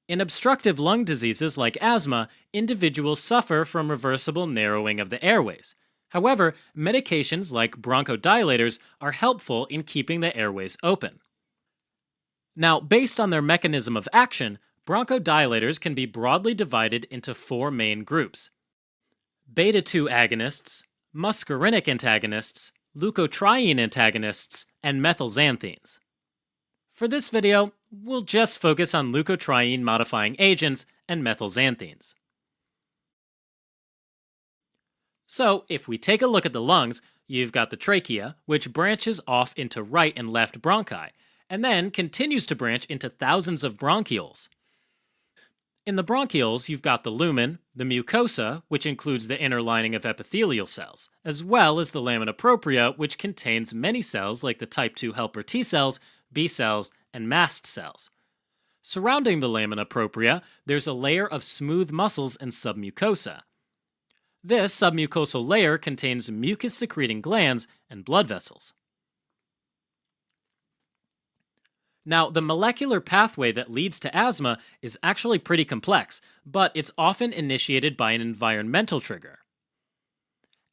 In obstructive lung diseases like asthma, individuals suffer from reversible narrowing of the airways. However, medications like bronchodilators are helpful in keeping the airways open. Now, based on their mechanism of action, bronchodilators can be broadly divided into four main groups: beta 2 agonists, muscarinic antagonists, leukotriene antagonists, and methylxanthines. For this video, we'll just focus on leukotriene modifying agents and methylxanthines. So, if we take a look at the lungs, you've got the trachea, which branches off into right and left bronchi, and then continues to branch into thousands of bronchioles. In the bronchioles, you've got the lumen, the mucosa, which includes the inner lining of epithelial cells, as well as the lamina propria, which contains many cells like the type 2 helper T cells, B cells, and mast cells. Surrounding the lamina propria, there's a layer of smooth muscles and submucosa. This submucosal layer contains mucus-secreting glands and blood vessels. Now, the molecular pathway that leads to asthma is actually pretty complex, but it's often initiated by an environmental trigger.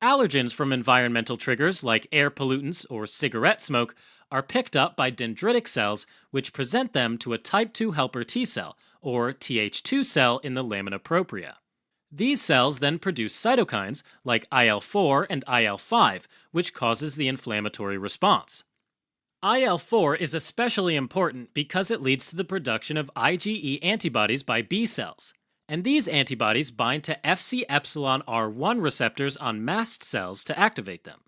Allergens from environmental triggers like air pollutants or cigarette smoke are picked up by dendritic cells, which present them to a type 2 helper T cell, or Th2 cell in the lamina propria. These cells then produce cytokines like IL-4 and IL-5, which causes the inflammatory response. IL-4 is especially important because it leads to the production of IgE antibodies by B cells, and these antibodies bind to Fc epsilon R1 receptors on mast cells to activate them.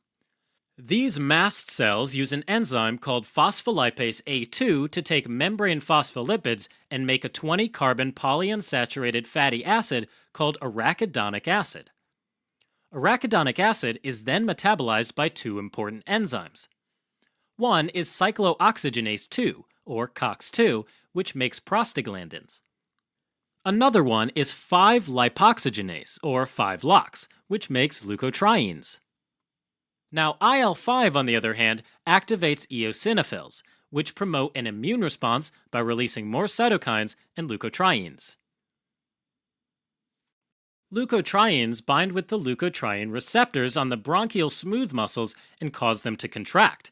These mast cells use an enzyme called phospholipase A2 to take membrane phospholipids and make a 20-carbon polyunsaturated fatty acid called arachidonic acid. Arachidonic acid is then metabolized by two important enzymes. One is cyclooxygenase 2, or COX-2, which makes prostaglandins. Another one is 5-lipoxygenase, or 5-LOX, which makes leukotrienes. Now, IL-5, on the other hand, activates eosinophils, which promote an immune response by releasing more cytokines and leukotrienes. Leukotrienes bind with the leukotriene receptors on the bronchial smooth muscles and cause them to contract.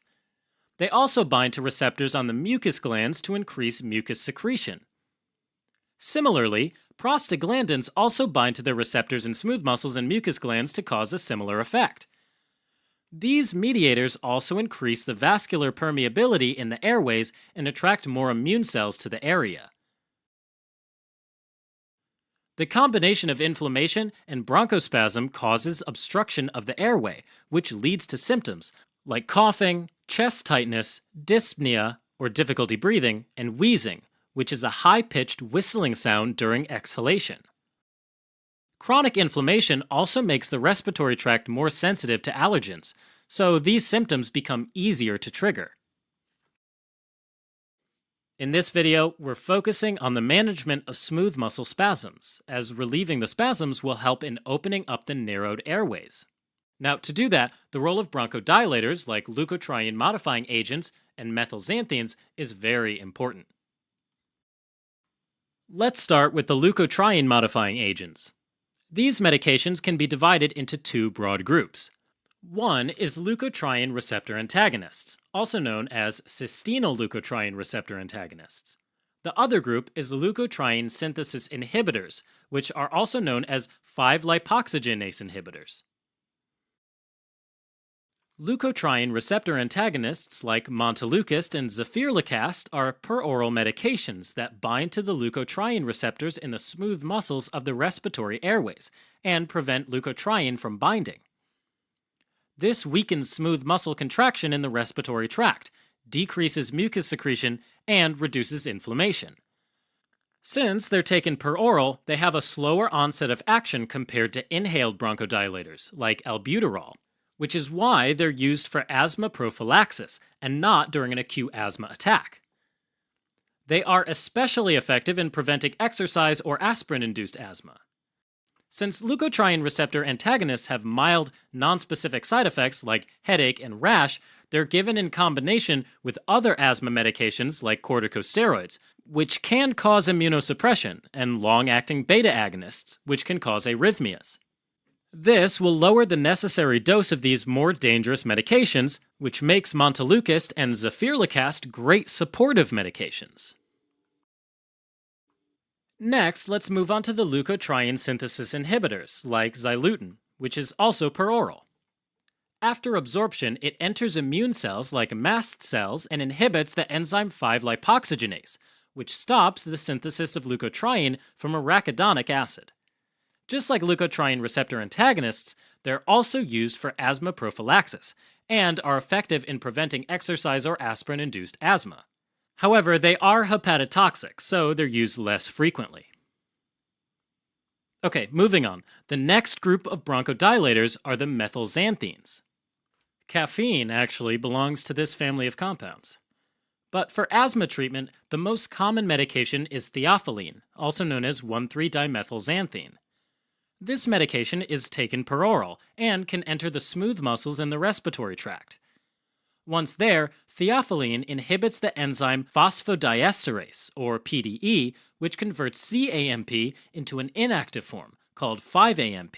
They also bind to receptors on the mucus glands to increase mucus secretion. Similarly, prostaglandins also bind to their receptors in smooth muscles and mucus glands to cause a similar effect. These mediators also increase the vascular permeability in the airways and attract more immune cells to the area. The combination of inflammation and bronchospasm causes obstruction of the airway, which leads to symptoms like coughing, chest tightness, dyspnea, or difficulty breathing, and wheezing, which is a high-pitched whistling sound during exhalation. Chronic inflammation also makes the respiratory tract more sensitive to allergens, so these symptoms become easier to trigger. In this video, we're focusing on the management of smooth muscle spasms, as relieving the spasms will help in opening up the narrowed airways. Now, to do that, the role of bronchodilators like leukotriene modifying agents and methylxanthines is very important. Let's start with the leukotriene modifying agents. These medications can be divided into two broad groups. One is leukotriene receptor antagonists, also known as cysteinoleukotriene receptor antagonists. The other group is leukotriene synthesis inhibitors, which are also known as 5-lipoxygenase inhibitors. Leukotriene receptor antagonists like montelukast and zafirlukast are peroral medications that bind to the leukotriene receptors in the smooth muscles of the respiratory airways and prevent leukotriene from binding. This weakens smooth muscle contraction in the respiratory tract, decreases mucus secretion, and reduces inflammation. Since they're taken per oral, they have a slower onset of action compared to inhaled bronchodilators like albuterol, which is why they're used for asthma prophylaxis and not during an acute asthma attack. They are especially effective in preventing exercise or aspirin-induced asthma. Since leukotriene receptor antagonists have mild, nonspecific side effects like headache and rash, they're given in combination with other asthma medications like corticosteroids, which can cause immunosuppression, and long-acting beta agonists, which can cause arrhythmias. This will lower the necessary dose of these more dangerous medications, which makes montelukast and zafirlukast great supportive medications. Next, let's move on to the leukotriene synthesis inhibitors, like Xylutin, which is also peroral. After absorption, it enters immune cells like mast cells and inhibits the enzyme 5-lipoxygenase, which stops the synthesis of leukotriene from arachidonic acid. Just like leukotriene receptor antagonists, they're also used for asthma prophylaxis and are effective in preventing exercise or aspirin-induced asthma. However, they are hepatotoxic, so they're used less frequently. Okay, moving on. The next group of bronchodilators are the methylxanthines. Caffeine actually belongs to this family of compounds. But for asthma treatment, the most common medication is theophylline, also known as 1,3-dimethylxanthine. This medication is taken peroral and can enter the smooth muscles in the respiratory tract. Once there, theophylline inhibits the enzyme phosphodiesterase, or PDE, which converts CAMP into an inactive form, called 5-AMP.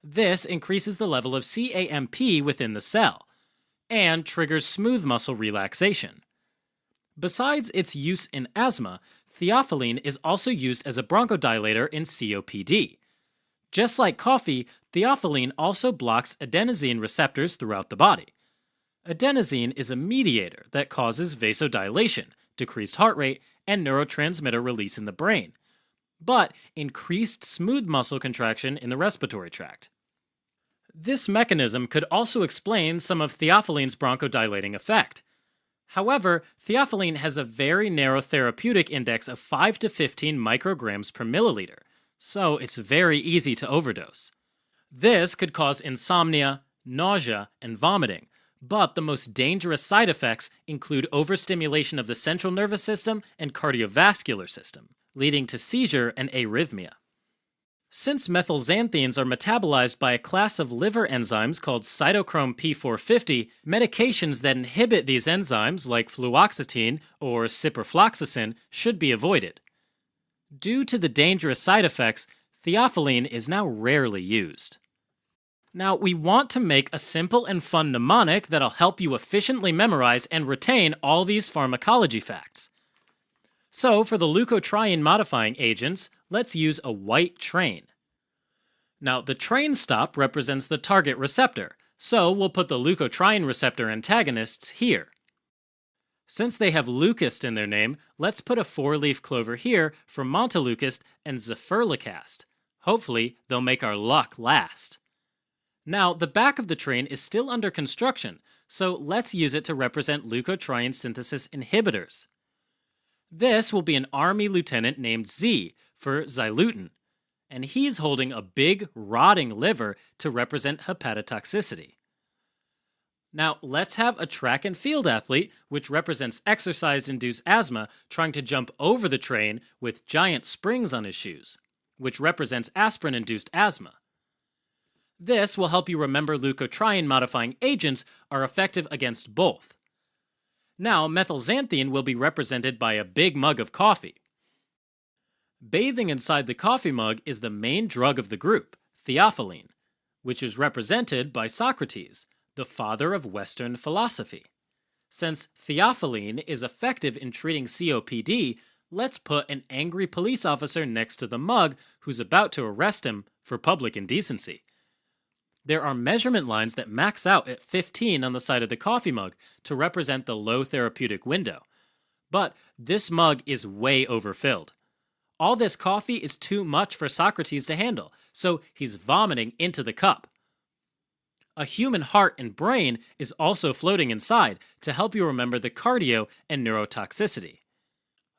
This increases the level of CAMP within the cell, and triggers smooth muscle relaxation. Besides its use in asthma, theophylline is also used as a bronchodilator in COPD. Just like coffee, theophylline also blocks adenosine receptors throughout the body. Adenosine is a mediator that causes vasodilation, decreased heart rate, and neurotransmitter release in the brain, but increased smooth muscle contraction in the respiratory tract. This mechanism could also explain some of theophyline's bronchodilating effect. However, theophylline has a very narrow therapeutic index of 5 to 15 micrograms per milliliter, so it's very easy to overdose. This could cause insomnia, nausea, and vomiting, but the most dangerous side effects include overstimulation of the central nervous system and cardiovascular system, leading to seizure and arrhythmia. Since methylxanthines are metabolized by a class of liver enzymes called cytochrome P450, medications that inhibit these enzymes, like fluoxetine or ciprofloxacin, should be avoided. Due to the dangerous side effects, theophylline is now rarely used. Now, we want to make a simple and fun mnemonic that'll help you efficiently memorize and retain all these pharmacology facts. So, for the leukotriene modifying agents, let's use a white train. Now, the train stop represents the target receptor, so we'll put the leukotriene receptor antagonists here. Since they have Leucast in their name, let's put a 4-leaf clover here for montelukast and zafirlukast. Hopefully, they'll make our luck last. Now, the back of the train is still under construction, so let's use it to represent leukotriene synthesis inhibitors. This will be an army lieutenant named Z for Xylutin, and he's holding a big, rotting liver to represent hepatotoxicity. Now, let's have a track and field athlete, which represents exercise-induced asthma, trying to jump over the train with giant springs on his shoes, which represents aspirin-induced asthma. This will help you remember leukotriene modifying agents are effective against both. Now, methylxanthine will be represented by a big mug of coffee. Bathing inside the coffee mug is the main drug of the group, theophylline, which is represented by Socrates, the father of Western philosophy. Since theophylline is effective in treating COPD, let's put an angry police officer next to the mug who's about to arrest him for public indecency. There are measurement lines that max out at 15 on the side of the coffee mug to represent the low therapeutic window. But this mug is way overfilled. All this coffee is too much for Socrates to handle, so he's vomiting into the cup. A human heart and brain is also floating inside to help you remember the cardio and neurotoxicity.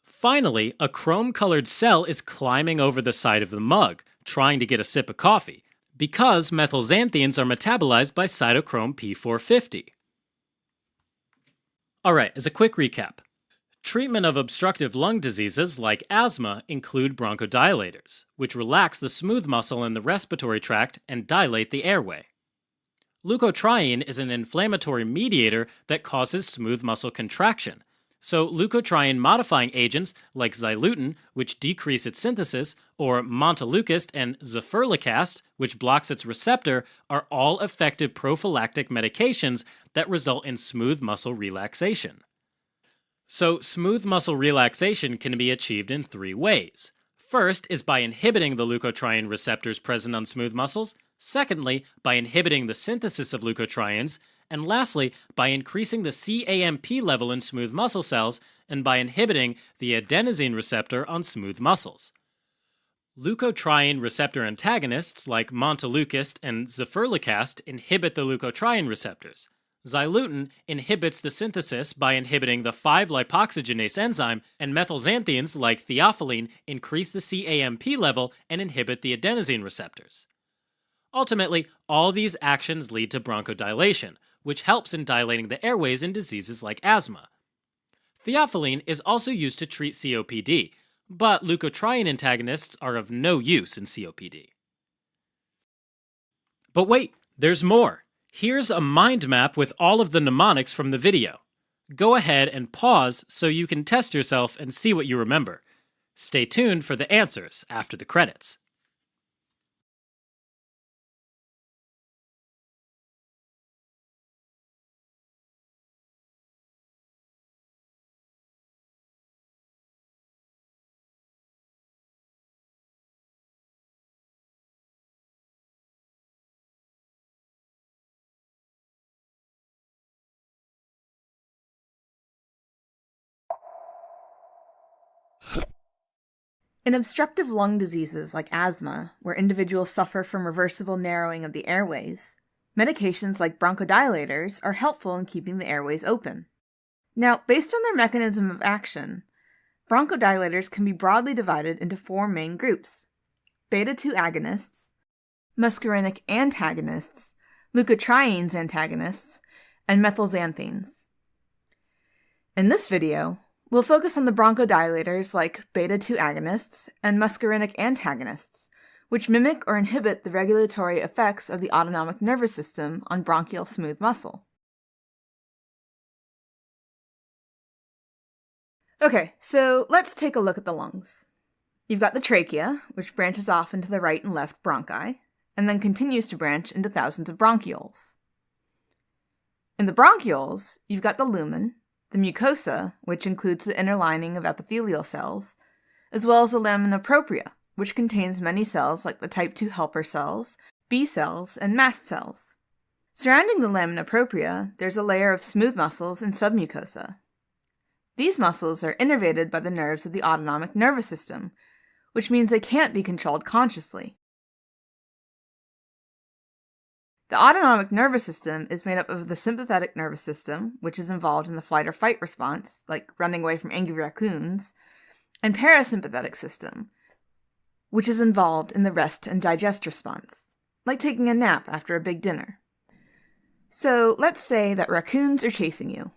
Finally, a chrome-colored cell is climbing over the side of the mug, trying to get a sip of coffee, because methylxanthines are metabolized by cytochrome P450. Alright, as a quick recap. Treatment of obstructive lung diseases like asthma include bronchodilators, which relax the smooth muscle in the respiratory tract and dilate the airway. Leukotriene is an inflammatory mediator that causes smooth muscle contraction. So, leukotriene modifying agents like Xylutin, which decrease its synthesis, or montelukast and zafirlocast, which blocks its receptor, are all effective prophylactic medications that result in smooth muscle relaxation. So, smooth muscle relaxation can be achieved in three ways. First is by inhibiting the leukotriene receptors present on smooth muscles. Secondly, by inhibiting the synthesis of leukotrienes. And lastly, by increasing the CAMP level in smooth muscle cells and by inhibiting the adenosine receptor on smooth muscles. Leukotriene receptor antagonists like montelukast and zafirlocast inhibit the leukotriene receptors. Xylutin inhibits the synthesis by inhibiting the 5-lipoxygenase enzyme, and methylxanthines like theophylline increase the CAMP level and inhibit the adenosine receptors. Ultimately, all these actions lead to bronchodilation, which helps in dilating the airways in diseases like asthma. Theophylline is also used to treat COPD, but leukotriene antagonists are of no use in COPD. But wait, there's more. Here's a mind map with all of the mnemonics from the video. Go ahead and pause so you can test yourself and see what you remember. Stay tuned for the answers after the credits. In obstructive lung diseases like asthma, where individuals suffer from reversible narrowing of the airways, medications like bronchodilators are helpful in keeping the airways open. Now, based on their mechanism of action, bronchodilators can be broadly divided into four main groups: beta-2 agonists, muscarinic antagonists, leukotrienes antagonists, and methylxanthines. In this video, we'll focus on the bronchodilators like beta-2 agonists and muscarinic antagonists, which mimic or inhibit the regulatory effects of the autonomic nervous system on bronchial smooth muscle. Okay, so let's take a look at the lungs. You've got the trachea, which branches off into the right and left bronchi, and then continues to branch into thousands of bronchioles. In the bronchioles, you've got the lumen, the mucosa, which includes the inner lining of epithelial cells, as well as the lamina propria, which contains many cells like the type 2 helper cells, B cells, and mast cells. Surrounding the lamina propria, there's a layer of smooth muscles and submucosa. These muscles are innervated by the nerves of the autonomic nervous system, which means they can't be controlled consciously. The autonomic nervous system is made up of the sympathetic nervous system, which is involved in the flight or fight response, like running away from angry raccoons, and parasympathetic system, which is involved in the rest and digest response, like taking a nap after a big dinner. So let's say that raccoons are chasing you.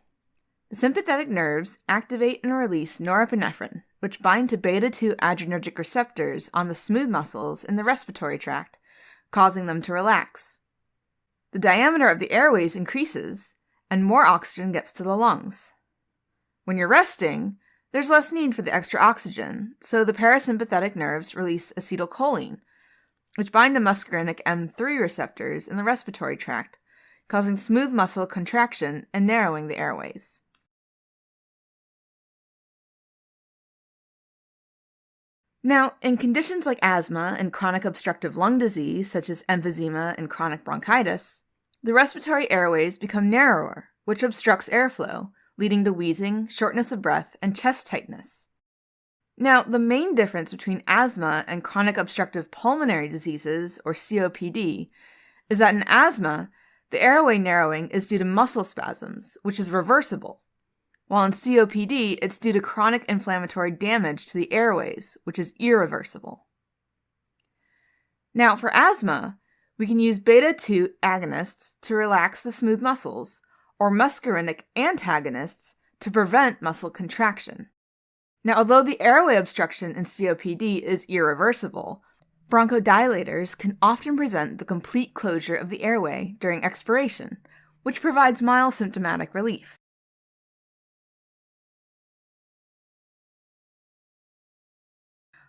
The sympathetic nerves activate and release norepinephrine, which bind to beta-2 adrenergic receptors on the smooth muscles in the respiratory tract, causing them to relax. The diameter of the airways increases, and more oxygen gets to the lungs. When you're resting, there's less need for the extra oxygen, so the parasympathetic nerves release acetylcholine, which bind to muscarinic M3 receptors in the respiratory tract, causing smooth muscle contraction and narrowing the airways. Now, in conditions like asthma and chronic obstructive lung disease, such as emphysema and chronic bronchitis, the respiratory airways become narrower, which obstructs airflow, leading to wheezing, shortness of breath, and chest tightness. Now, the main difference between asthma and chronic obstructive pulmonary diseases, or COPD, is that in asthma, the airway narrowing is due to muscle spasms, which is reversible, while in COPD, it's due to chronic inflammatory damage to the airways, which is irreversible. Now, for asthma, we can use beta-2 agonists to relax the smooth muscles, or muscarinic antagonists to prevent muscle contraction. Now, although the airway obstruction in COPD is irreversible, bronchodilators can often present the complete closure of the airway during expiration, which provides mild symptomatic relief.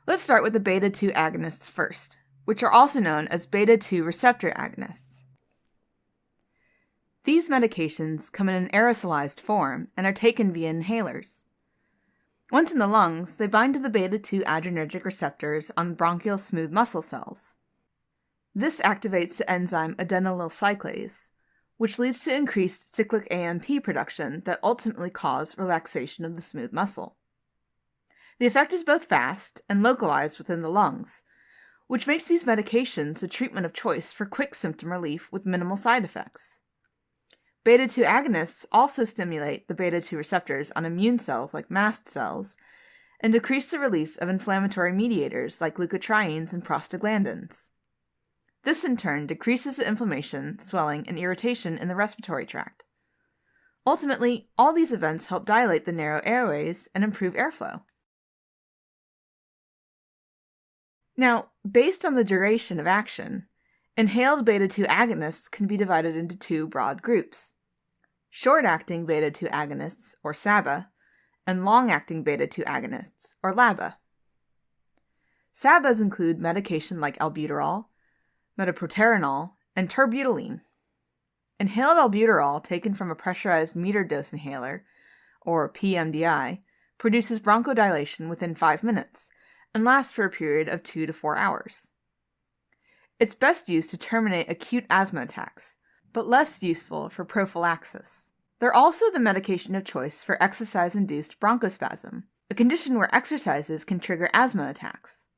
Let's start with the beta-2 agonists first, which are also known as beta-2 receptor agonists. These medications come in an aerosolized form and are taken via inhalers. Once in the lungs, they bind to the beta-2 adrenergic receptors on bronchial smooth muscle cells. This activates the enzyme adenylyl cyclase, which leads to increased cyclic AMP production that ultimately cause relaxation of the smooth muscle. The effect is both fast and localized within the lungs, which makes these medications the treatment of choice for quick symptom relief with minimal side effects. Beta-2 agonists also stimulate the beta-2 receptors on immune cells like mast cells and decrease the release of inflammatory mediators like leukotrienes and prostaglandins. This in turn decreases the inflammation, swelling, and irritation in the respiratory tract. Ultimately, all these events help dilate the narrow airways and improve airflow. Now, based on the duration of action, inhaled beta-2 agonists can be divided into two broad groups: short-acting beta-2 agonists, or SABA, and long-acting beta-2 agonists, or LABA. SABAs include medication like albuterol, metoprolol, and terbutaline. Inhaled albuterol, taken from a pressurized metered-dose inhaler, or PMDI, produces bronchodilation within 5 minutes and lasts for a period of 2 to 4 hours. It's best used to terminate acute asthma attacks, but less useful for prophylaxis. They're also the medication of choice for exercise-induced bronchospasm, a condition where exercises can trigger asthma attacks.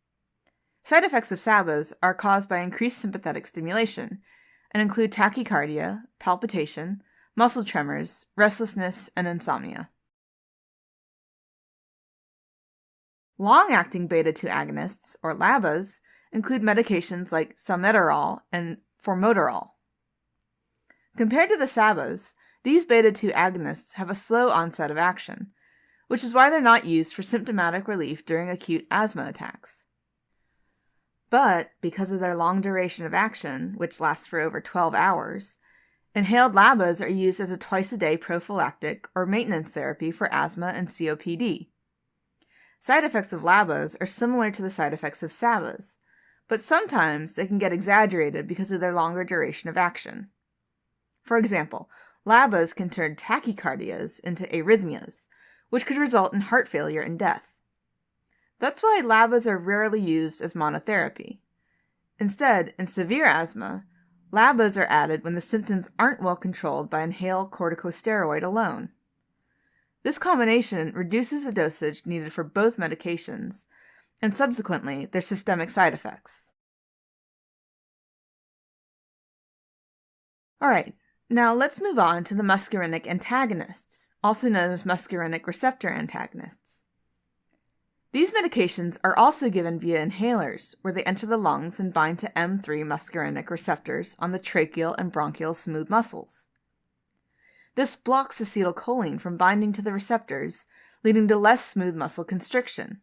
Side effects of SABAs are caused by increased sympathetic stimulation and include tachycardia, palpitation, muscle tremors, restlessness, and insomnia. Long-acting beta-2 agonists, or LABAs, include medications like salmeterol and formoterol. Compared to the SABAs, these beta-2 agonists have a slow onset of action, which is why they're not used for symptomatic relief during acute asthma attacks. But, because of their long duration of action, which lasts for over 12 hours, inhaled LABAs are used as a twice-a-day prophylactic or maintenance therapy for asthma and COPD. Side effects of LABAs are similar to the side effects of SABAs, but sometimes they can get exaggerated because of their longer duration of action. For example, LABAs can turn tachycardias into arrhythmias, which could result in heart failure and death. That's why LABAs are rarely used as monotherapy. Instead, in severe asthma, LABAs are added when the symptoms aren't well controlled by inhaled corticosteroid alone. This combination reduces the dosage needed for both medications, and subsequently their systemic side effects. Alright, now let's move on to the muscarinic antagonists, also known as muscarinic receptor antagonists. These medications are also given via inhalers, where they enter the lungs and bind to M3 muscarinic receptors on the tracheal and bronchial smooth muscles. This blocks acetylcholine from binding to the receptors, leading to less smooth muscle constriction.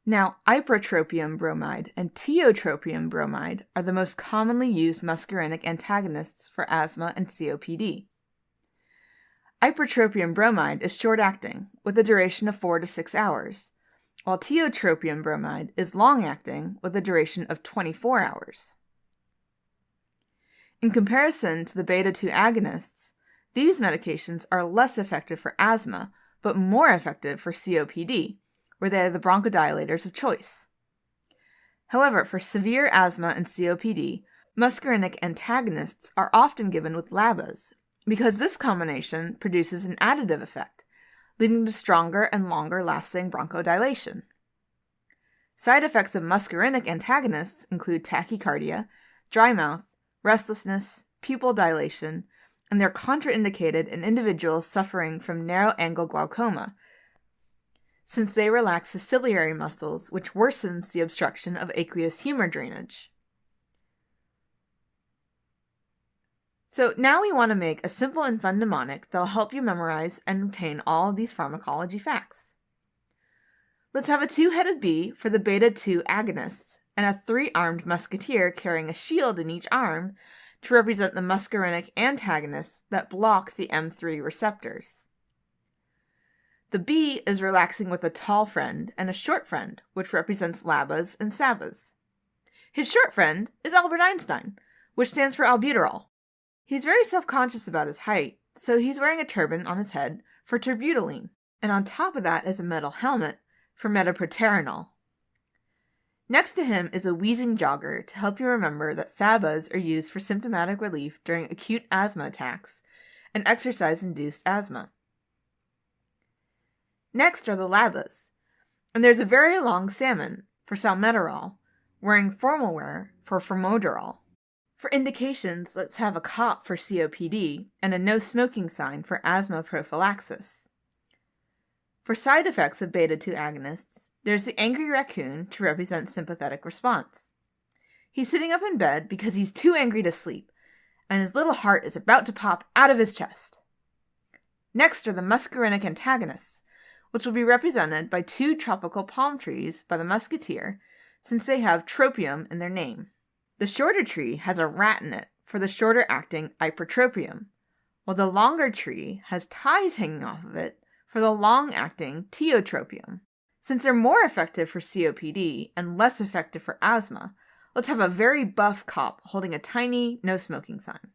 Now, ipratropium bromide and tiotropium bromide are the most commonly used muscarinic antagonists for asthma and COPD. Ipratropium bromide is short-acting, with a duration of 4 to 6 hours, while tiotropium bromide is long-acting, with a duration of 24 hours. In comparison to the beta-2 agonists, these medications are less effective for asthma, but more effective for COPD, where they are the bronchodilators of choice. However, for severe asthma and COPD, muscarinic antagonists are often given with LABAs, because this combination produces an additive effect, leading to stronger and longer-lasting bronchodilation. Side effects of muscarinic antagonists include tachycardia, dry mouth, restlessness, pupil dilation, and they're contraindicated in individuals suffering from narrow-angle glaucoma, since they relax the ciliary muscles, which worsens the obstruction of aqueous humor drainage. So now we want to make a simple and fun mnemonic that'll help you memorize and retain all of these pharmacology facts. Let's have a two-headed bee for the beta-2 agonists and a three-armed musketeer carrying a shield in each arm to represent the muscarinic antagonists that block the M3 receptors. The bee is relaxing with a tall friend and a short friend, which represents LABAs and SABAs. His short friend is Albert Einstein, which stands for albuterol. He's very self-conscious about his height, so he's wearing a turban on his head for terbutaline, and on top of that is a metal helmet for metaproterenol. Next to him is a wheezing jogger to help you remember that SABAs are used for symptomatic relief during acute asthma attacks and exercise-induced asthma. Next are the LABAs, and there's a very long salmon for salmeterol, wearing formal wear for formoterol. For indications, let's have a COP for COPD and a no smoking sign for asthma prophylaxis. For side effects of beta-2 agonists, there's the angry raccoon to represent sympathetic response. He's sitting up in bed because he's too angry to sleep, and his little heart is about to pop out of his chest. Next are the muscarinic antagonists, which will be represented by two tropical palm trees by the musketeer, since they have tropium in their name. The shorter tree has a rat in it for the shorter-acting ipratropium, while the longer tree has ties hanging off of it for the long-acting tiotropium. Since they're more effective for COPD and less effective for asthma, let's have a very buff cop holding a tiny no-smoking sign.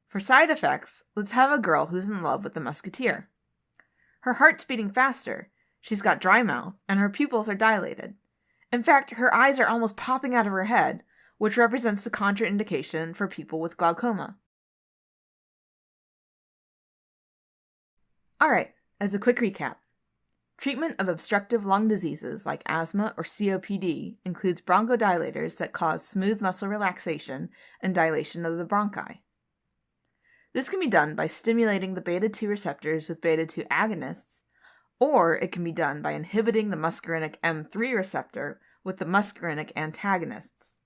For side effects, let's have a girl who's in love with the musketeer. Her heart's beating faster, she's got dry mouth, and her pupils are dilated. In fact, her eyes are almost popping out of her head, which represents the contraindication for people with glaucoma. Alright, as a quick recap, treatment of obstructive lung diseases like asthma or COPD includes bronchodilators that cause smooth muscle relaxation and dilation of the bronchi. This can be done by stimulating the beta-2 receptors with beta-2 agonists, or it can be done by inhibiting the muscarinic M3 receptor with the muscarinic antagonists.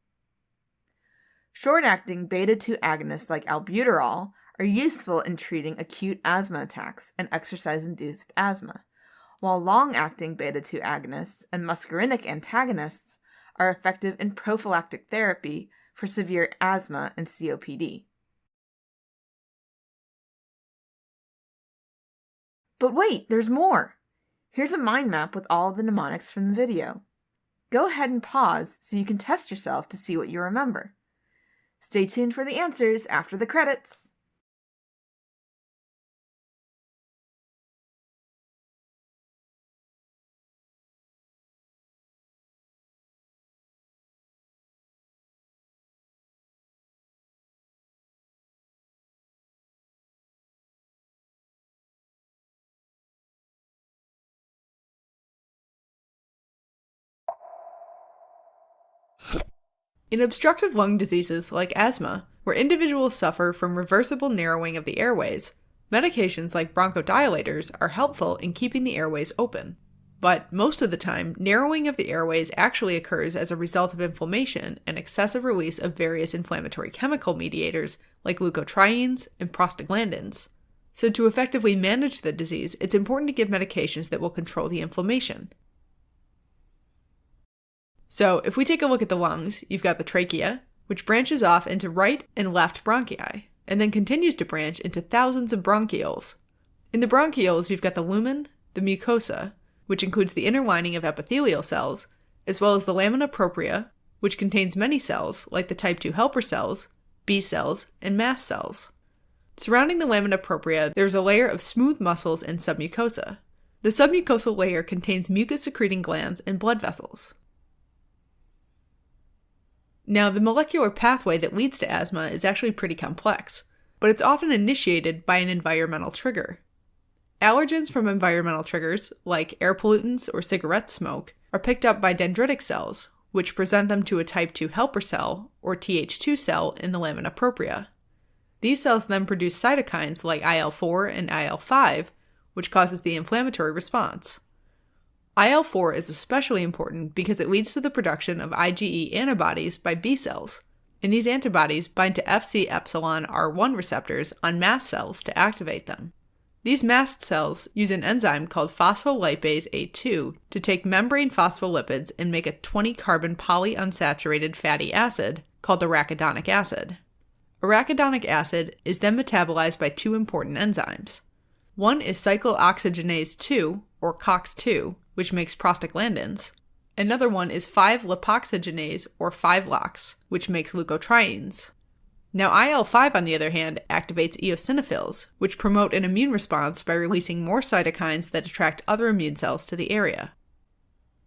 Short-acting beta-2 agonists like albuterol are useful in treating acute asthma attacks and exercise-induced asthma, while long-acting beta-2 agonists and muscarinic antagonists are effective in prophylactic therapy for severe asthma and COPD. But wait, there's more! Here's a mind map with all of the mnemonics from the video. Go ahead and pause so you can test yourself to see what you remember. Stay tuned for the answers after the credits! In obstructive lung diseases like asthma, where individuals suffer from reversible narrowing of the airways, medications like bronchodilators are helpful in keeping the airways open. But most of the time, narrowing of the airways actually occurs as a result of inflammation and excessive release of various inflammatory chemical mediators like leukotrienes and prostaglandins. So to effectively manage the disease, it's important to give medications that will control the inflammation. So, if we take a look at the lungs, you've got the trachea, which branches off into right and left bronchi, and then continues to branch into thousands of bronchioles. In the bronchioles, you've got the lumen, the mucosa, which includes the inner lining of epithelial cells, as well as the lamina propria, which contains many cells, like the type 2 helper cells, B cells, and mast cells. Surrounding the lamina propria, there's a layer of smooth muscles and submucosa. The submucosal layer contains mucus-secreting glands and blood vessels. Now, the molecular pathway that leads to asthma is actually pretty complex, but it's often initiated by an environmental trigger. Allergens from environmental triggers, like air pollutants or cigarette smoke, are picked up by dendritic cells, which present them to a type 2 helper cell, or Th2 cell, in the lamina propria. These cells then produce cytokines like IL-4 and IL-5, which causes the inflammatory response. IL-4 is especially important because it leads to the production of IgE antibodies by B cells. and these antibodies bind to Fc epsilon R1 receptors on mast cells to activate them. These mast cells use an enzyme called phospholipase A2 to take membrane phospholipids and make a 20-carbon polyunsaturated fatty acid called arachidonic acid. Arachidonic acid is then metabolized by two important enzymes. One is cyclooxygenase 2, or COX-2, which makes prostaglandins. Another one is 5-lipoxygenase, or 5-LOX, which makes leukotrienes. Now IL-5, on the other hand, activates eosinophils, which promote an immune response by releasing more cytokines that attract other immune cells to the area.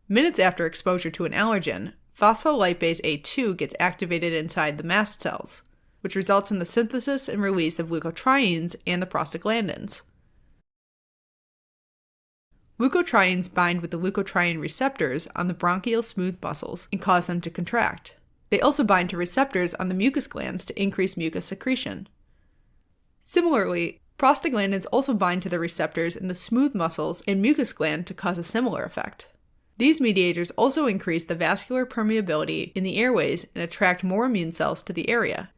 Minutes after exposure to an allergen, phospholipase A2 gets activated inside the mast cells, which results in the synthesis and release of leukotrienes and the prostaglandins. Leukotrienes bind with the leukotriene receptors on the bronchial smooth muscles and cause them to contract. They also bind to receptors on the mucus glands to increase mucus secretion. Similarly, prostaglandins also bind to the receptors in the smooth muscles and mucus gland to cause a similar effect. These mediators also increase the vascular permeability in the airways and attract more immune cells to the area.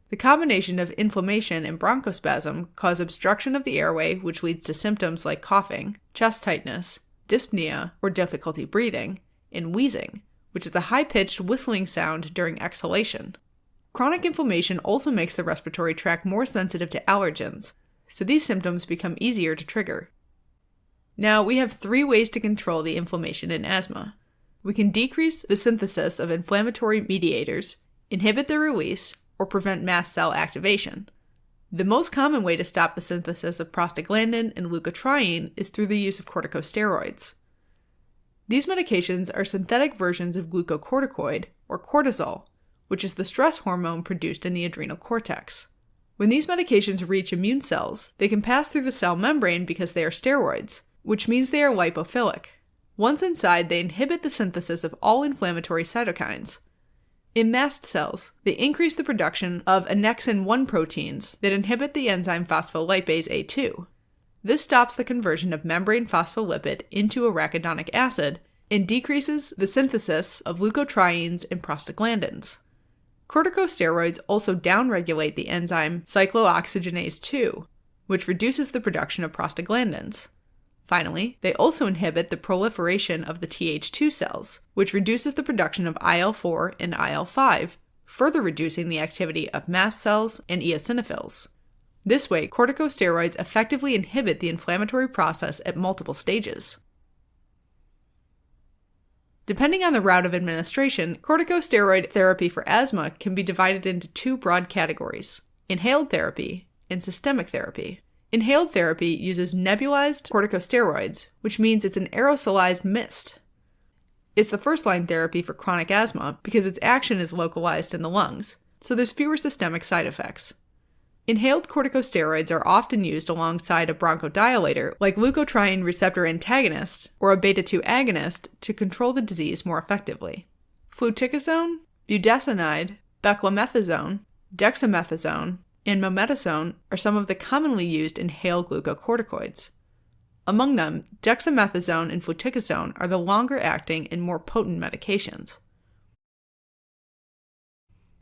The combination of inflammation and bronchospasm cause obstruction of the airway, which leads to symptoms like coughing, chest tightness, dyspnea or difficulty breathing, and wheezing, which is a high-pitched whistling sound during exhalation. Chronic inflammation also makes the respiratory tract more sensitive to allergens, so these symptoms become easier to trigger. Now, we have 3 ways to control the inflammation in asthma. We can decrease the synthesis of inflammatory mediators, inhibit their release, or prevent mast cell activation. The most common way to stop the synthesis of prostaglandin and leukotriene is through the use of corticosteroids. These medications are synthetic versions of glucocorticoid, or cortisol, which is the stress hormone produced in the adrenal cortex. When these medications reach immune cells, they can pass through the cell membrane because they are steroids, which means they are lipophilic. Once inside, they inhibit the synthesis of all inflammatory cytokines. In mast cells, they increase the production of annexin 1 proteins that inhibit the enzyme phospholipase A2. This stops the conversion of membrane phospholipid into arachidonic acid and decreases the synthesis of leukotrienes and prostaglandins. Corticosteroids also downregulate the enzyme cyclooxygenase 2, which reduces the production of prostaglandins. Finally, they also inhibit the proliferation of the Th2 cells, which reduces the production of IL-4 and IL-5, further reducing the activity of mast cells and eosinophils. This way, corticosteroids effectively inhibit the inflammatory process at multiple stages. Depending on the route of administration, corticosteroid therapy for asthma can be divided into 2 broad categories: inhaled therapy and systemic therapy. Inhaled therapy uses nebulized corticosteroids, which means it's an aerosolized mist. It's the first-line therapy for chronic asthma because its action is localized in the lungs, so there's fewer systemic side effects. Inhaled corticosteroids are often used alongside a bronchodilator like leukotriene receptor antagonist or a beta-2 agonist to control the disease more effectively. Fluticasone, budesonide, beclomethasone, dexamethasone, and mometasone are some of the commonly used inhaled glucocorticoids. Among them, dexamethasone and fluticasone are the longer-acting and more potent medications.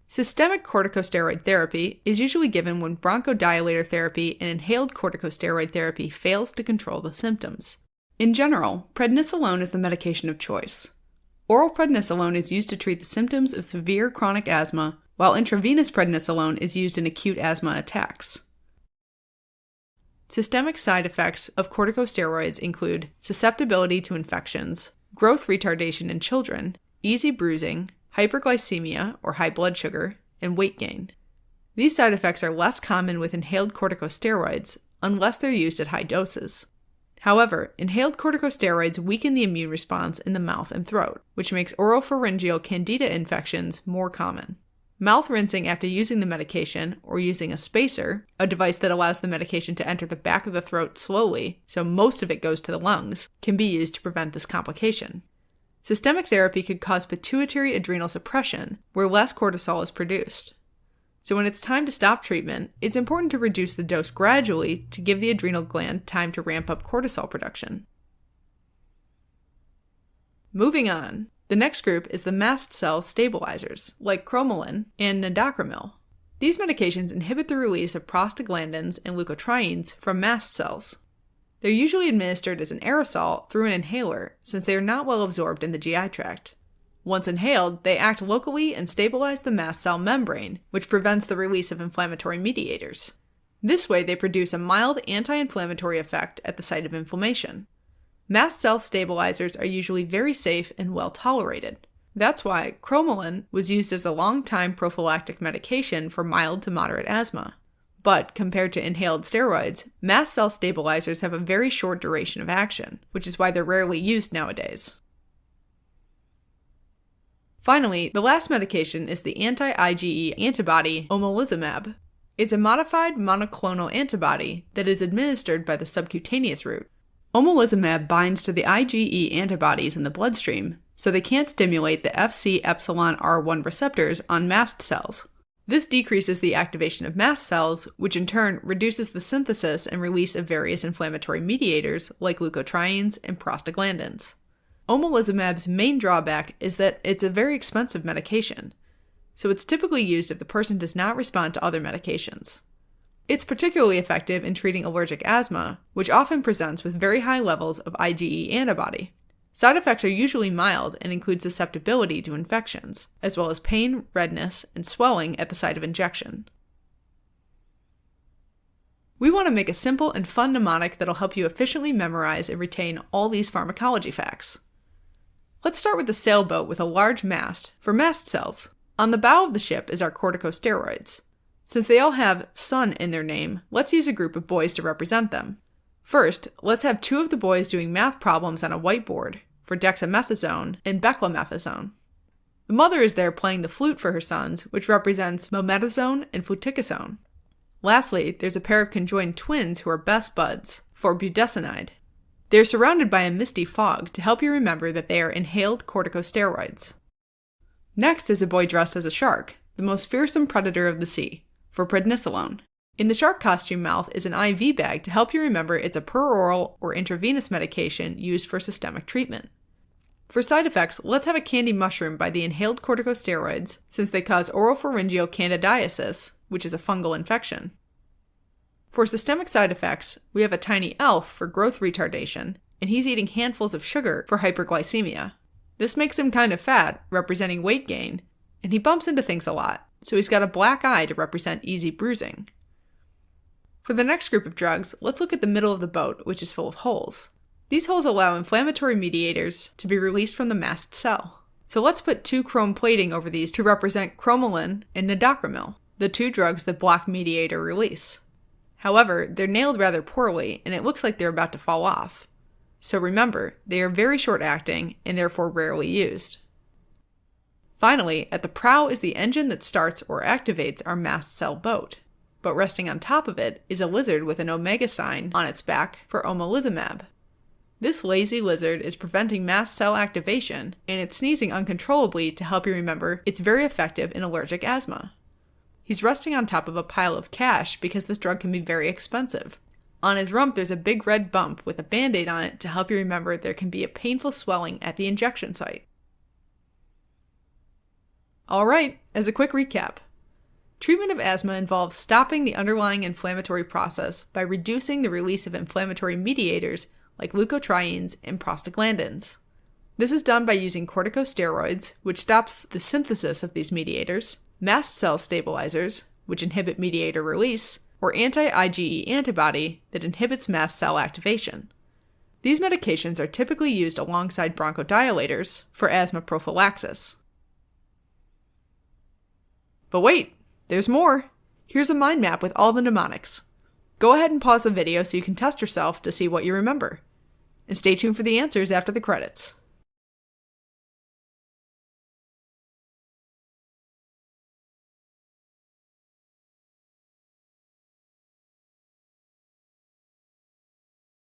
Systemic corticosteroid therapy is usually given when bronchodilator therapy and inhaled corticosteroid therapy fails to control the symptoms. In general, prednisolone is the medication of choice. Oral prednisolone is used to treat the symptoms of severe chronic asthma, while intravenous prednisolone is used in acute asthma attacks. Systemic side effects of corticosteroids include susceptibility to infections, growth retardation in children, easy bruising, hyperglycemia or high blood sugar, and weight gain. These side effects are less common with inhaled corticosteroids unless they're used at high doses. However, inhaled corticosteroids weaken the immune response in the mouth and throat, which makes oropharyngeal candida infections more common. Mouth rinsing after using the medication, or using a spacer, a device that allows the medication to enter the back of the throat slowly, so most of it goes to the lungs, can be used to prevent this complication. Systemic therapy could cause pituitary adrenal suppression, where less cortisol is produced. So when it's time to stop treatment, it's important to reduce the dose gradually to give the adrenal gland time to ramp up cortisol production. Moving on, The next group is the mast cell stabilizers, like cromolyn and nidocromil. These medications inhibit the release of prostaglandins and leukotrienes from mast cells. They're usually administered as an aerosol through an inhaler, since they are not well absorbed in the GI tract. Once inhaled, they act locally and stabilize the mast cell membrane, which prevents the release of inflammatory mediators. This way, they produce a mild anti-inflammatory effect at the site of inflammation. Mast cell stabilizers are usually very safe and well tolerated. That's why cromolyn was used as a long-time prophylactic medication for mild to moderate asthma. But compared to inhaled steroids, mast cell stabilizers have a very short duration of action, which is why they're rarely used nowadays. Finally, the last medication is the anti-IgE antibody omalizumab. It's a modified monoclonal antibody that is administered by the subcutaneous route. Omalizumab binds to the IgE antibodies in the bloodstream, so they can't stimulate the Fc epsilon R1 receptors on mast cells. This decreases the activation of mast cells, which in turn reduces the synthesis and release of various inflammatory mediators like leukotrienes and prostaglandins. Omalizumab's main drawback is that it's a very expensive medication, so it's typically used if the person does not respond to other medications. It's particularly effective in treating allergic asthma, which often presents with very high levels of IgE antibody. Side effects are usually mild and include susceptibility to infections, as well as pain, redness, and swelling at the site of injection. We want to make a simple and fun mnemonic that'll help you efficiently memorize and retain all these pharmacology facts. Let's start with the sailboat with a large mast for mast cells. On the bow of the ship is our corticosteroids. Since they all have son in their name, let's use a group of boys to represent them. First, let's have two of the boys doing math problems on a whiteboard for dexamethasone and beclomethasone. The mother is there playing the flute for her sons, which represents mometasone and fluticasone. Lastly, there's a pair of conjoined twins who are best buds for budesonide. They are surrounded by a misty fog to help you remember that they are inhaled corticosteroids. Next is a boy dressed as a shark, the most fearsome predator of the sea, for prednisolone. In the shark costume mouth is an IV bag to help you remember it's a peroral or intravenous medication used for systemic treatment. For side effects, let's have a candy mushroom by the inhaled corticosteroids, since they cause oropharyngeal candidiasis, which is a fungal infection. For systemic side effects, we have a tiny elf for growth retardation, and he's eating handfuls of sugar for hyperglycemia. This makes him kind of fat, representing weight gain, and he bumps into things a lot, so he's got a black eye to represent easy bruising. For the next group of drugs, let's look at the middle of the boat, which is full of holes. These holes allow inflammatory mediators to be released from the mast cell. So let's put 2 chrome plating over these to represent cromolyn and nidocromil, the 2 drugs that block mediator release. However, they're nailed rather poorly, and it looks like they're about to fall off. So remember, they are very short-acting and therefore rarely used. Finally, at the prow is the engine that starts or activates our mast cell boat. But resting on top of it is a lizard with an omega sign on its back for omalizumab. This lazy lizard is preventing mast cell activation, and it's sneezing uncontrollably to help you remember it's very effective in allergic asthma. He's resting on top of a pile of cash because this drug can be very expensive. On his rump there's a big red bump with a band-aid on it to help you remember there can be a painful swelling at the injection site. Alright, as a quick recap. Treatment of asthma involves stopping the underlying inflammatory process by reducing the release of inflammatory mediators like leukotrienes and prostaglandins. This is done by using corticosteroids, which stops the synthesis of these mediators, mast cell stabilizers, which inhibit mediator release, or anti-IgE antibody that inhibits mast cell activation. These medications are typically used alongside bronchodilators for asthma prophylaxis. But wait! There's more! Here's a mind map with all the mnemonics. Go ahead and pause the video so you can test yourself to see what you remember. And stay tuned for the answers after the credits.